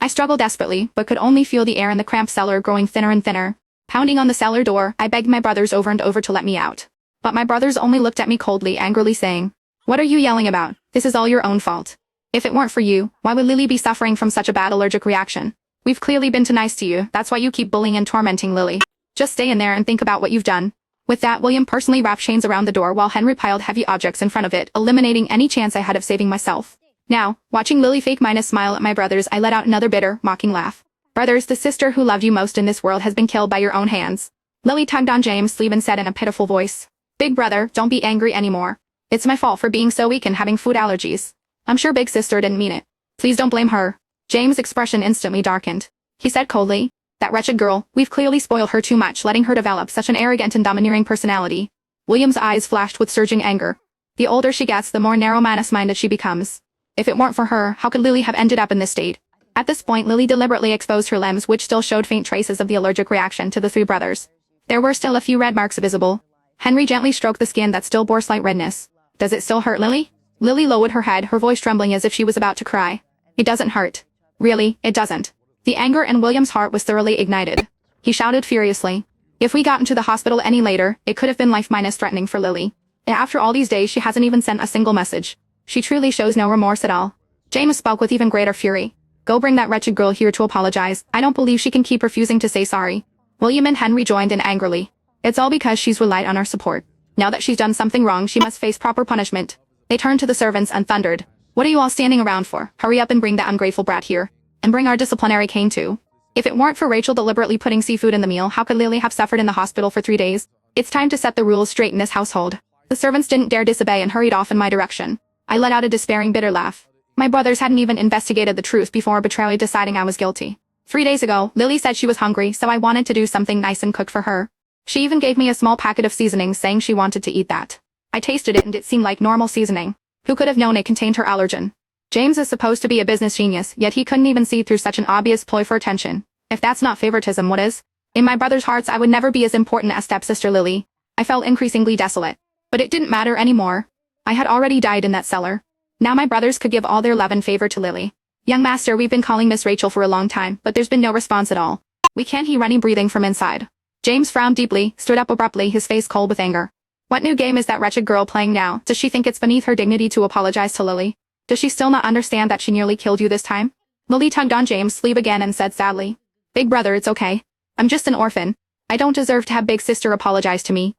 I struggled desperately, but could only feel the air in the cramped cellar growing thinner and thinner. Pounding on the cellar door, I begged my brothers over and over to let me out. But my brothers only looked at me coldly, angrily saying, "What are you yelling about? This is all your own fault. If it weren't for you, why would Lily be suffering from such a bad allergic reaction? We've clearly been too nice to you, that's why you keep bullying and tormenting Lily. Just stay in there and think about what you've done." With that, William personally wrapped chains around the door while Henry piled heavy objects in front of it, eliminating any chance I had of saving myself. Now, watching Lily fake minus smile at my brothers, I let out another bitter, mocking laugh. "Brothers, the sister who loved you most in this world has been killed by your own hands." Lily tugged on James' sleeve and said in a pitiful voice, "Big brother, don't be angry anymore. It's my fault for being so weak and having food allergies. I'm sure big sister didn't mean it. Please don't blame her." James' expression instantly darkened. He said coldly, "That wretched girl, we've clearly spoiled her too much, letting her develop such an arrogant and domineering personality." William's eyes flashed with surging anger. The older she gets, the more narrow-minded she becomes. If it weren't for her, how could Lily have ended up in this state? At this point, Lily deliberately exposed her limbs, which still showed faint traces of the allergic reaction to the three brothers. There were still a few red marks visible. Henry gently stroked the skin that still bore slight redness. "Does it still hurt, Lily?" Lily lowered her head, her voice trembling as if she was about to cry. "It doesn't hurt. Really, it doesn't." The anger in William's heart was thoroughly ignited. He shouted furiously, "If we got into the hospital any later, it could have been life-threatening for Lily. And after all these days she hasn't even sent a single message. She truly shows no remorse at all." James spoke with even greater fury. "Go bring that wretched girl here to apologize. I don't believe she can keep refusing to say sorry." William and Henry joined in angrily. "It's all because she's relied on our support. Now that she's done something wrong, she must face proper punishment." They turned to the servants and thundered, "What are you all standing around for? Hurry up and bring that ungrateful brat here. And bring our disciplinary cane too." If it weren't for Rachel deliberately putting seafood in the meal, how could Lily have suffered in the hospital for 3 days? It's time to set the rules straight in this household. The servants didn't dare disobey and hurried off in my direction. I let out a despairing, bitter laugh. My brothers hadn't even investigated the truth before arbitrarily deciding I was guilty. 3 days ago, Lily said she was hungry, so I wanted to do something nice and cook for her. She even gave me a small packet of seasonings, saying she wanted to eat that. I tasted it and it seemed like normal seasoning. Who could have known it contained her allergen? James is supposed to be a business genius, yet he couldn't even see through such an obvious ploy for attention. If that's not favoritism, what is? In my brothers' hearts, I would never be as important as stepsister Lily. I felt increasingly desolate. But it didn't matter anymore. I had already died in that cellar. Now my brothers could give all their love and favor to Lily. "Young master, we've been calling Miss Rachel for a long time, but there's been no response at all. We can't hear any breathing from inside." James frowned deeply, stood up abruptly, his face cold with anger. "What new game is that wretched girl playing now? Does she think it's beneath her dignity to apologize to Lily? Does she still not understand that she nearly killed you this time?" Lily tugged on James' sleeve again and said sadly, "Big brother, it's okay. I'm just an orphan. I don't deserve to have big sister apologize to me."